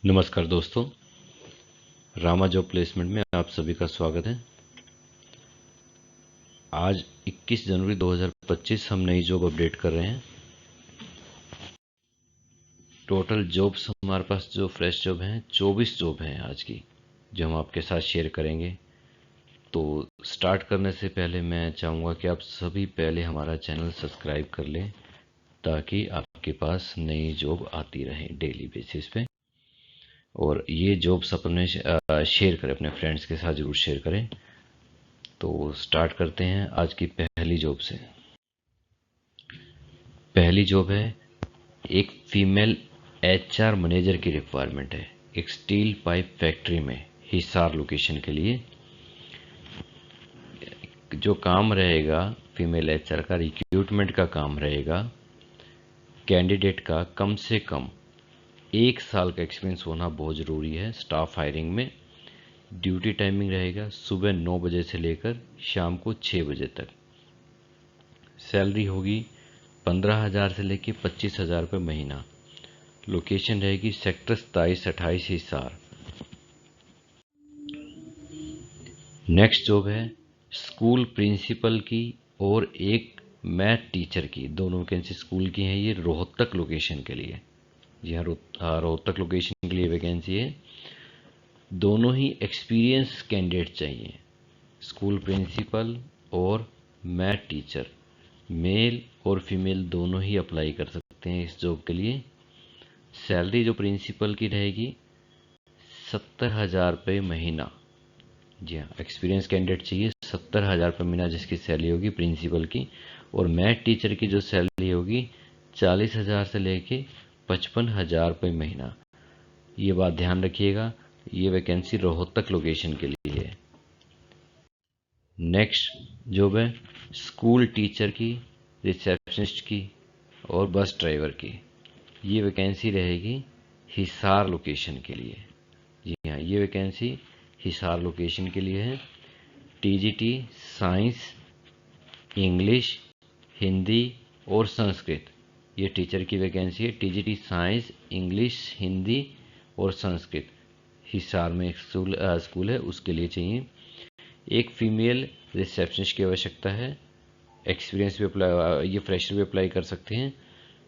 नमस्कार दोस्तों, Rama job placement में आप सभी का स्वागत है। आज 21 जनवरी 2025 हम नई जॉब अपडेट कर रहे हैं। टोटल जॉब्स हमारे पास जो फ्रेश जॉब हैं 24 जॉब हैं आज की, जो हम आपके साथ शेयर करेंगे। तो स्टार्ट करने से पहले मैं चाहूँगा कि आप सभी पहले हमारा चैनल सब्सक्राइब कर लें, ताकि आपके पास नई जॉब आती रहे डेली बेसिस पे। और ये जॉब्स अपने शेयर करें, अपने फ्रेंड्स के साथ ज़रूर शेयर करें। तो स्टार्ट करते हैं आज की पहली जॉब से। पहली जॉब है, एक फीमेल एचआर मैनेजर की रिक्वायरमेंट है, एक स्टील पाइप फैक्ट्री में हिसार लोकेशन के लिए। जो काम रहेगा फीमेल एचआर का, रिक्रूटमेंट का काम रहेगा। कैंडिडेट का कम से कम 1 साल का एक्सपीरियंस होना बहुत ज़रूरी है स्टाफ हायरिंग में। ड्यूटी टाइमिंग रहेगा सुबह 9 बजे से लेकर शाम को 6 बजे तक। सैलरी होगी 15,000 से लेकर 25,000 रुपये महीना। लोकेशन रहेगी सेक्टर 27-28 हिसार। नेक्स्ट जॉब है स्कूल प्रिंसिपल की और एक मैथ टीचर की। दोनों वैकेंसी स्कूल की हैं, ये रोहतक लोकेशन के लिए। जी हाँ, रोहतक लोकेशन के लिए वैकेंसी है। दोनों ही एक्सपीरियंस कैंडिडेट चाहिए, स्कूल प्रिंसिपल और मैथ टीचर। मेल और फीमेल दोनों ही अप्लाई कर सकते हैं इस जॉब के लिए। सैलरी जो प्रिंसिपल की रहेगी 70,000 रुपये महीना। जी हाँ, एक्सपीरियंस कैंडिडेट चाहिए 70,000 रुपये महीना जिसकी सैलरी होगी प्रिंसिपल की। और मैथ टीचर की जो सैलरी होगी 40,000 से लेके 55,000 रुपये महीना। ये बात ध्यान रखिएगा, ये वैकेंसी रोहतक लोकेशन के लिए है। नेक्स्ट जॉब है स्कूल टीचर की, रिसेप्शनिस्ट की और बस ड्राइवर की। ये वैकेंसी रहेगी हिसार लोकेशन के लिए। जी हाँ, ये वैकेंसी हिसार लोकेशन के लिए है। टीजीटी साइंस, इंग्लिश, हिंदी और संस्कृत, ये टीचर की वैकेंसी है। टीजीटी साइंस, इंग्लिश, हिंदी और संस्कृत हिसार में एक स्कूल है, उसके लिए चाहिए। एक फीमेल रिसेप्शनिस्ट की आवश्यकता है। एक्सपीरियंस भी अप्लाई, ये फ्रेशर भी अप्लाई कर सकते हैं।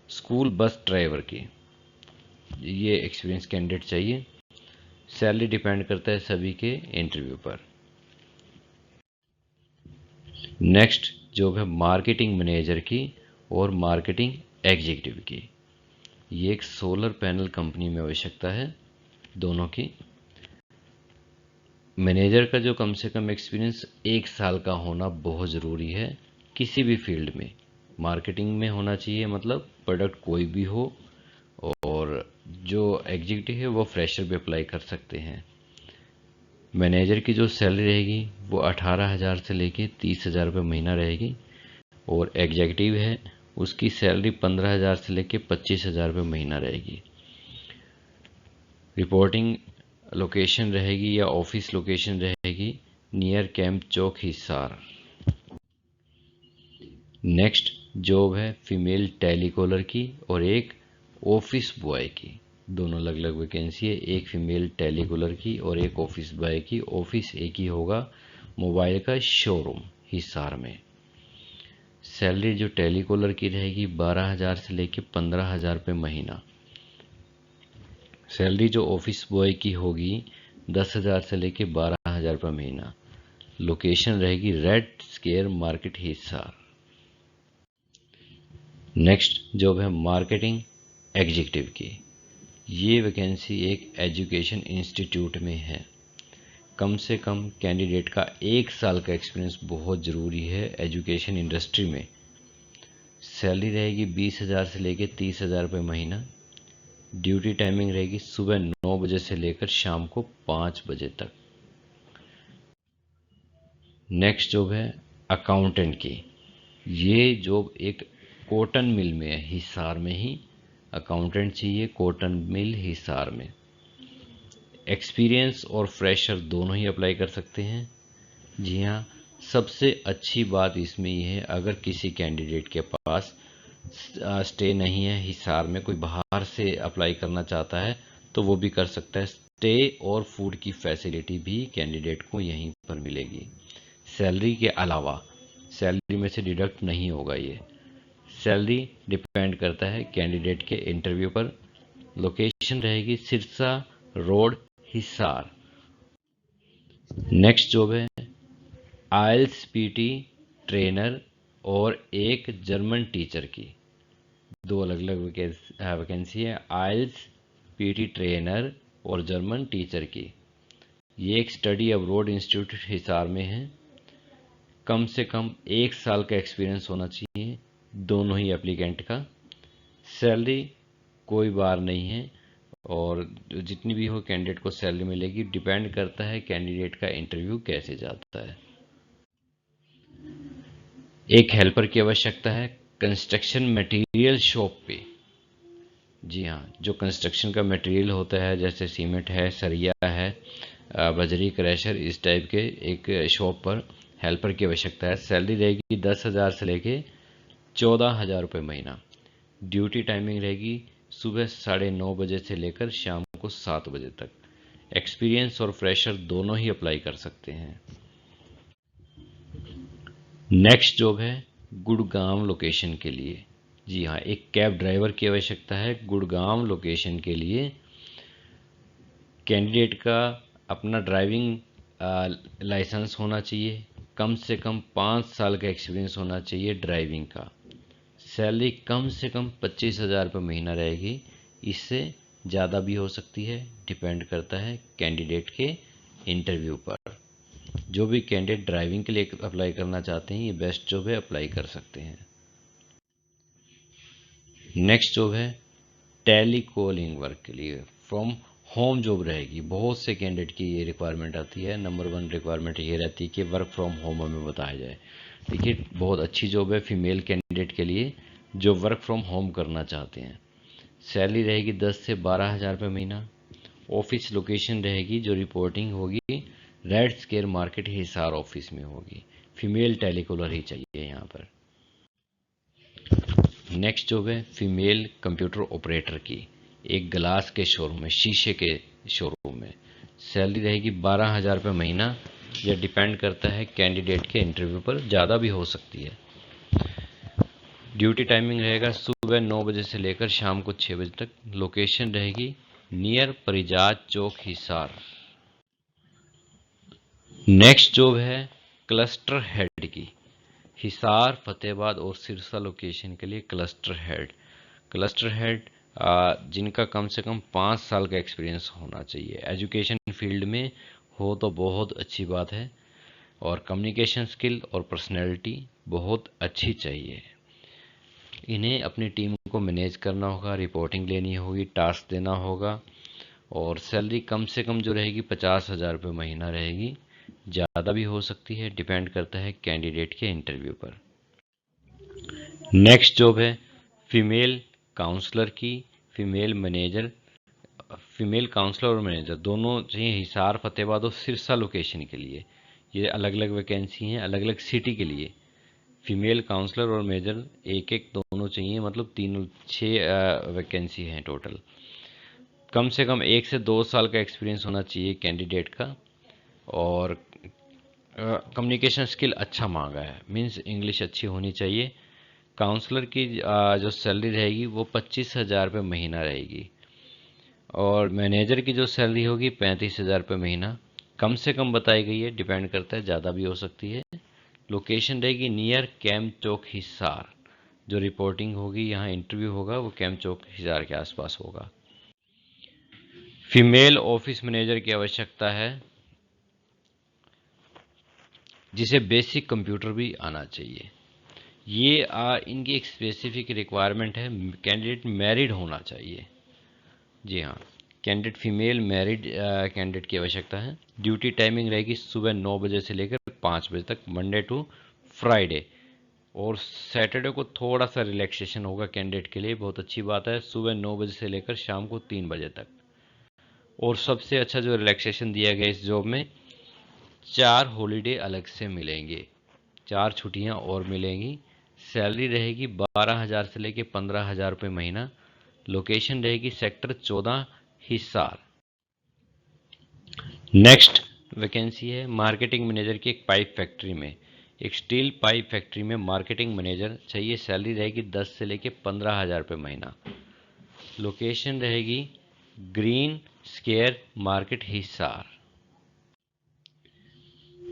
स्कूल बस ड्राइवर की, ये एक्सपीरियंस कैंडिडेट चाहिए। सैलरी डिपेंड करता है सभी के इंटरव्यू पर। नेक्स्ट जॉब है मार्केटिंग मैनेजर की और मार्केटिंग एग्जीक्यूटिव की। ये एक सोलर पैनल कंपनी में आवश्यकता है दोनों की। मैनेजर का जो कम से कम एक्सपीरियंस 1 साल का होना बहुत ज़रूरी है किसी भी फील्ड में। मार्केटिंग में होना चाहिए, मतलब प्रोडक्ट कोई भी हो। और जो एग्जीक्यूटिव है वो फ्रेशर भी अप्लाई कर सकते हैं। मैनेजर की जो सैलरी रहेगी वो 18,000 से लेके 30,000 रुपये महीना रहेगी। और एग्जीक्यूटिव है उसकी सैलरी 15,000 से लेके 25,000 रुपये महीना रहेगी। रिपोर्टिंग लोकेशन रहेगी या ऑफिस लोकेशन रहेगी नियर कैंप चौक हिसार। नेक्स्ट जॉब है फीमेल टेलीकॉलर की और एक ऑफिस बॉय की। दोनों अलग अलग वैकेंसी है, एक फीमेल टेलीकॉलर की और एक ऑफिस बॉय की। ऑफिस एक ही होगा, मोबाइल का शोरूम हिसार में। सैलरी जो टेलीकॉलर की रहेगी 12,000 से लेके 15,000 रुपये महीना। सैलरी जो ऑफिस बॉय की होगी 10,000 से लेके 12,000 रुपये महीना। लोकेशन रहेगी red square market Hisar. Next job है मार्केटिंग एग्जीक्यूटिव की। ये वैकेंसी एक एजुकेशन इंस्टीट्यूट में है। कम से कम कैंडिडेट का 1 साल का एक्सपीरियंस बहुत ज़रूरी है एजुकेशन इंडस्ट्री में। सैलरी रहेगी 20,000 से लेकर 30,000 रुपये महीना। ड्यूटी टाइमिंग रहेगी सुबह 9 बजे से लेकर शाम को 5 बजे तक। नेक्स्ट जॉब है अकाउंटेंट की। ये जॉब एक कॉटन मिल में है, हिसार में ही अकाउंटेंट चाहिए, कॉटन मिल हिसार में। एक्सपीरियंस और फ्रेशर दोनों ही अप्लाई कर सकते हैं। जी हाँ, सबसे अच्छी बात इसमें यह है, अगर किसी कैंडिडेट के पास स्टे नहीं है हिसार में, कोई बाहर से अप्लाई करना चाहता है तो वो भी कर सकता है। स्टे और फूड की फैसिलिटी भी कैंडिडेट को यहीं पर मिलेगी। सैलरी के अलावा सैलरी में से डिडक्ट नहीं होगा ये। सैलरी डिपेंड करता है कैंडिडेट के इंटरव्यू पर। लोकेशन रहेगी Sirsa road, Hisar. Next job है आइल्स पीटी ट्रेनर और एक जर्मन टीचर की। दो अलग अलग वैकेंसी है, आइल्स पीटी ट्रेनर और जर्मन टीचर की। ये एक स्टडी अब्रोड इंस्टीट्यूट हिसार में है। कम से कम 1 साल का एक्सपीरियंस होना चाहिए दोनों ही एप्लीकेंट का। सैलरी कोई बार नहीं है, और जितनी भी हो कैंडिडेट को सैलरी मिलेगी। डिपेंड करता है कैंडिडेट का इंटरव्यू कैसे जाता है। एक हेल्पर की आवश्यकता है कंस्ट्रक्शन मटेरियल शॉप पे। जी हाँ, जो कंस्ट्रक्शन का मटेरियल होता है जैसे सीमेंट है, सरिया है, बजरी, क्रैशर, इस टाइप के एक शॉप पर हेल्पर की आवश्यकता है। सैलरी रहेगी 10,000 से लेके 14,000 रुपये महीना। ड्यूटी टाइमिंग रहेगी सुबह 9:30 से लेकर शाम को 7 बजे तक। एक्सपीरियंस और फ्रेशर दोनों ही अप्लाई कर सकते हैं। नेक्स्ट जॉब है गुड़गांव लोकेशन के लिए। जी हाँ, एक कैब ड्राइवर की आवश्यकता है गुड़गांव लोकेशन के लिए। कैंडिडेट का अपना ड्राइविंग लाइसेंस होना चाहिए। कम से कम 5 साल का एक्सपीरियंस होना चाहिए ड्राइविंग का। सैलरी कम से कम 25,000 रुपये महीना रहेगी। इससे ज़्यादा भी हो सकती है, डिपेंड करता है कैंडिडेट के इंटरव्यू पर। जो भी कैंडिडेट ड्राइविंग के लिए अप्लाई करना चाहते हैं, ये बेस्ट जॉब है, अप्लाई कर सकते हैं। नेक्स्ट जॉब है टेली कॉलिंग वर्क के लिए फ्रॉम होम जॉब रहेगी। बहुत से कैंडिडेट की ये रिक्वायरमेंट आती है। नंबर 1 रिक्वायरमेंट ये रहती है कि वर्क फ्रॉम होम हमें बताया जाए। देखिए, बहुत अच्छी जॉब है फीमेल कैंडिडेट के लिए जो वर्क फ्रॉम होम करना चाहते हैं। सैलरी रहेगी 10 से 12,000 रुपये महीना। ऑफिस लोकेशन रहेगी जो रिपोर्टिंग होगी red square market Hisar office में होगी। फीमेल टेलीकॉलर ही चाहिए यहाँ पर। नेक्स्ट जॉब है फीमेल कंप्यूटर ऑपरेटर की, एक ग्लास के शोरूम में, शीशे के शोरूम में। सैलरी रहेगी 12,000 रुपये महीना। यह डिपेंड करता है कैंडिडेट के इंटरव्यू पर, ज़्यादा भी हो सकती है। ड्यूटी टाइमिंग रहेगा सुबह 9 बजे से लेकर शाम को 6 बजे तक। लोकेशन रहेगी नियर परिजात चौक हिसार। नेक्स्ट जॉब है क्लस्टर हेड की, हिसार, फतेहाबाद और सिरसा लोकेशन के लिए क्लस्टर हेड। क्लस्टर हेड जिनका कम से कम 5 साल का एक्सपीरियंस होना चाहिए। एजुकेशन फील्ड में हो तो बहुत अच्छी बात है, और कम्युनिकेशन स्किल और पर्सनैलिटी बहुत अच्छी चाहिए। इन्हें अपनी टीम को मैनेज करना होगा, रिपोर्टिंग लेनी होगी, टास्क देना होगा, और सैलरी कम से कम जो रहेगी 50,000 रुपये महीना रहेगी। ज़्यादा भी हो सकती है, डिपेंड करता है कैंडिडेट के इंटरव्यू पर। नेक्स्ट जॉब है फीमेल काउंसलर की, फीमेल मैनेजर। फीमेल काउंसलर और मैनेजर दोनों चाहिए हिसार, फतेहाबाद और सिरसा लोकेशन के लिए। ये अलग अलग वैकेंसी हैं, अलग अलग सिटी के लिए। फीमेल काउंसलर और मेजर एक एक दोनों चाहिए, मतलब 6 वैकेंसी हैं टोटल। कम से कम 1 से 2 साल का एक्सपीरियंस होना चाहिए कैंडिडेट का, और कम्युनिकेशन स्किल अच्छा मांगा है, मींस इंग्लिश अच्छी होनी चाहिए। काउंसलर की जो सैलरी रहेगी वो 25,000 रुपये महीना रहेगी, और मैनेजर की जो सैलरी होगी 35,000 रुपये महीना। कम से कम बताई गई है, डिपेंड करता है, ज़्यादा भी हो सकती है। लोकेशन रहेगी नियर कैंप चौक हिसार। जो रिपोर्टिंग होगी, यहाँ इंटरव्यू होगा, वो कैंप चौक हिसार के आसपास होगा। फीमेल ऑफिस मैनेजर की आवश्यकता है जिसे बेसिक कंप्यूटर भी आना चाहिए। ये इनकी एक स्पेसिफिक रिक्वायरमेंट है, कैंडिडेट मैरिड होना चाहिए। जी हाँ, कैंडिडेट फीमेल मैरिड कैंडिडेट की आवश्यकता है। ड्यूटी टाइमिंग रहेगी सुबह 9 बजे से लेकर 5 बजे तक, मंडे टू फ्राइडे, और सैटरडे को थोड़ा सा रिलैक्सेशन होगा कैंडिडेट के लिए, बहुत अच्छी बात है। सुबह 9 बजे से लेकर शाम को 3 बजे तक। और सबसे अच्छा जो रिलैक्सेशन दिया गया इस जॉब में, 4 हॉलीडे अलग से मिलेंगे, 4 छुट्टियां और मिलेंगी। सैलरी रहेगी 12,000 से लेकर 15,000 रुपये महीना। लोकेशन रहेगी सेक्टर 14 हिसार। नेक्स्ट वैकेंसी है मार्केटिंग मैनेजर की एक पाइप फैक्ट्री में, एक स्टील पाइप फैक्ट्री में मार्केटिंग मैनेजर चाहिए। सैलरी रहेगी 10 से लेके 15,000 रुपये महीना। लोकेशन रहेगी green square market Hisar.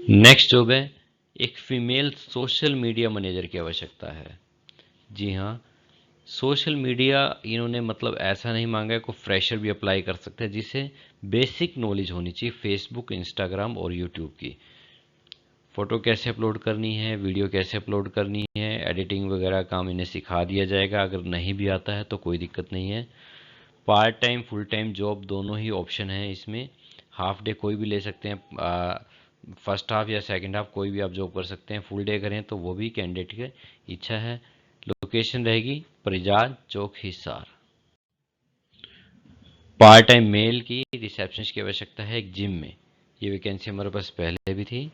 Next job है एक फीमेल सोशल मीडिया मैनेजर की आवश्यकता है। जी हाँ, सोशल मीडिया इन्होंने मतलब ऐसा नहीं मांगा है, को फ्रेशर भी अप्लाई कर सकते हैं, जिसे बेसिक नॉलेज होनी चाहिए फेसबुक, इंस्टाग्राम और यूट्यूब की। फ़ोटो कैसे अपलोड करनी है, वीडियो कैसे अपलोड करनी है, एडिटिंग वगैरह काम इन्हें सिखा दिया जाएगा। अगर नहीं भी आता है तो कोई दिक्कत नहीं है। Part time full time job दोनों ही ऑप्शन है इसमें। हाफ डे कोई भी ले सकते हैं, फर्स्ट हाफ या सेकंड हाफ कोई भी आप जॉब कर सकते हैं। फुल डे करें तो वो भी कैंडिडेट की इच्छा है। लोकेशन रहेगी परिजात चौक हिसार। पार्ट टाइम मेल की रिसेप्शनिस्ट की आवश्यकता है एक जिम में। ये वैकेंसी हमारे पास पहले भी थी।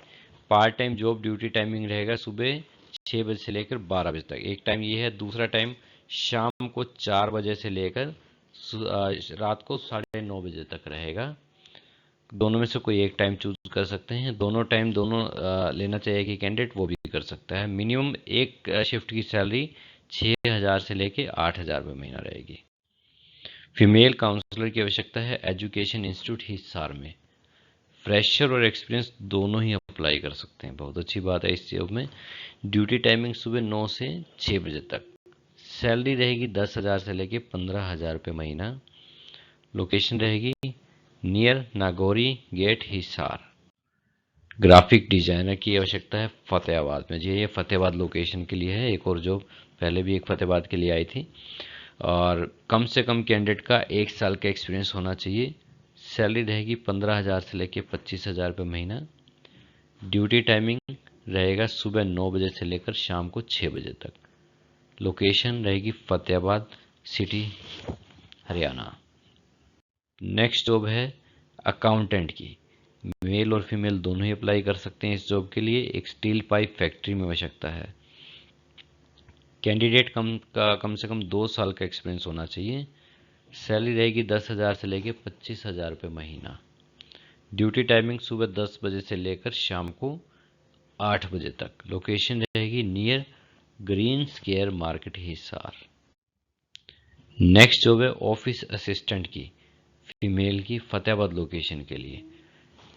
Part time job duty timing रहेगा सुबह 6 बजे से लेकर 12 बजे तक, एक टाइम ये है। दूसरा टाइम शाम को 4 बजे से लेकर रात को 9:30 बजे तक रहेगा। दोनों में से कोई एक टाइम चूज कर सकते हैं। दोनों टाइम दोनों लेना चाहिए कि कैंडिडेट वो भी कर सकता है। मिनिमम एक शिफ्ट की सैलरी 6,000 से लेके 8,000 रुपये महीना रहेगी। फीमेल काउंसलर की आवश्यकता है एजुकेशन इंस्टीट्यूट हिसार में। फ्रेशर और एक्सपीरियंस दोनों ही अप्लाई कर सकते हैं, बहुत अच्छी बात है इस जॉब में। ड्यूटी टाइमिंग सुबह 9 से 6 बजे तक। सैलरी रहेगी 10,000 से लेके 15,000 रुपये महीना। लोकेशन रहेगी near Nagori gate Hisar. Graphic designer की आवश्यकता है फतेहाबाद में। जी ये फतेहाबाद लोकेशन के लिए है। एक और जॉब पहले भी एक फतेहाबाद के लिए आई थी। और कम से कम कैंडिडेट का 1 साल का एक्सपीरियंस होना चाहिए। सैलरी रहेगी 15,000 से लेकर 25,000 रुपये महीना। ड्यूटी टाइमिंग रहेगा सुबह 9 बजे से लेकर शाम को 6 बजे तक। लोकेशन रहेगी Fatehabad city Haryana. Next job है अकाउंटेंट की। मेल और फीमेल दोनों ही अप्लाई कर सकते हैं इस जॉब के लिए। एक स्टील पाइप फैक्ट्री में आवश्यकता है। कैंडिडेट कम से कम 2 साल का एक्सपीरियंस होना चाहिए। सैलरी रहेगी 10,000 से लेकर 25,000 रुपये महीना। ड्यूटी टाइमिंग सुबह 10 बजे से लेकर शाम को 8 बजे तक। लोकेशन रहेगी near green square market Hisar. Next job है ऑफिस असिस्टेंट की, फीमेल की, फतेहाबाद लोकेशन के लिए।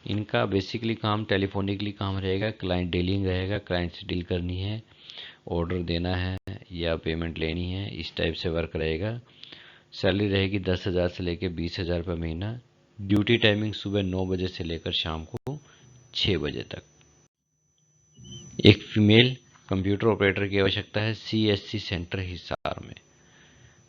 इनका बेसिकली काम टेलीफोनिकली काम रहेगा, क्लाइंट डीलिंग रहेगा, क्लाइंट से डील करनी है, ऑर्डर देना है या पेमेंट लेनी है, इस टाइप से वर्क रहेगा। सैलरी रहेगी 10,000 से लेकर 20,000 रुपये महीना। ड्यूटी टाइमिंग सुबह 9 बजे से लेकर शाम को 6 बजे तक। एक फीमेल कंप्यूटर ऑपरेटर की आवश्यकता है CSC सेंटर हिसार में।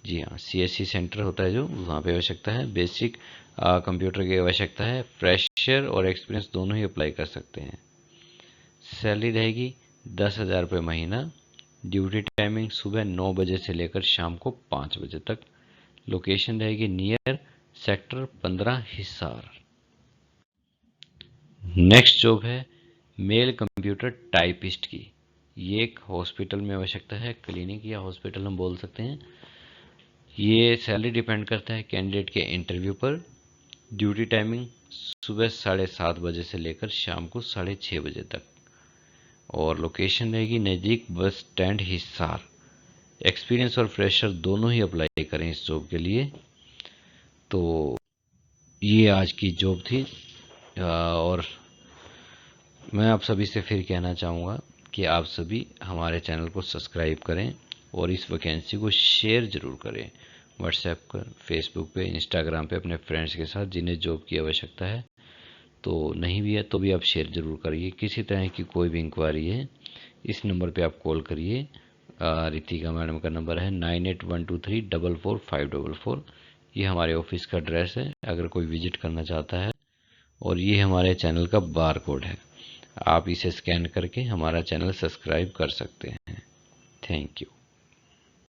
जी हाँ, CSC सेंटर होता है जो, वहाँ पे आवश्यकता है। बेसिक कंप्यूटर की आवश्यकता है। फ्रेशर और एक्सपीरियंस दोनों ही अप्लाई कर सकते हैं। सैलरी रहेगी 10,000 रुपये महीना। ड्यूटी टाइमिंग सुबह 9 बजे से लेकर शाम को 5 बजे तक। लोकेशन रहेगी near sector 15 Hisar. Next job है मेल कंप्यूटर टाइपिस्ट की। ये एक हॉस्पिटल में आवश्यकता है, क्लिनिक या हॉस्पिटल हम बोल सकते हैं। ये सैलरी डिपेंड करता है कैंडिडेट के इंटरव्यू पर। ड्यूटी टाइमिंग सुबह 7:30 बजे से लेकर शाम को 6:30 बजे तक। और लोकेशन रहेगी नज़दीक बस स्टैंड हिसार। एक्सपीरियंस और फ्रेशर दोनों ही अप्लाई करें इस जॉब के लिए। तो ये आज की जॉब थी। और मैं आप सभी से फिर कहना चाहूँगा कि आप सभी हमारे चैनल को सब्सक्राइब करें और इस वैकेंसी को शेयर ज़रूर करें व्हाट्सएप पर, फेसबुक पे, इंस्टाग्राम पे अपने फ्रेंड्स के साथ जिन्हें जॉब की आवश्यकता है। तो नहीं भी है तो भी आप शेयर ज़रूर करिए। किसी तरह की कोई भी इंक्वायरी है इस नंबर पे आप कॉल करिए। रितिका मैडम का नंबर है 9812344544। ये हमारे ऑफिस का एड्रेस है अगर कोई विजिट करना चाहता है। और ये हमारे चैनल का बार कोड है, आप इसे स्कैन करके हमारा चैनल सब्सक्राइब कर सकते हैं। Thank you.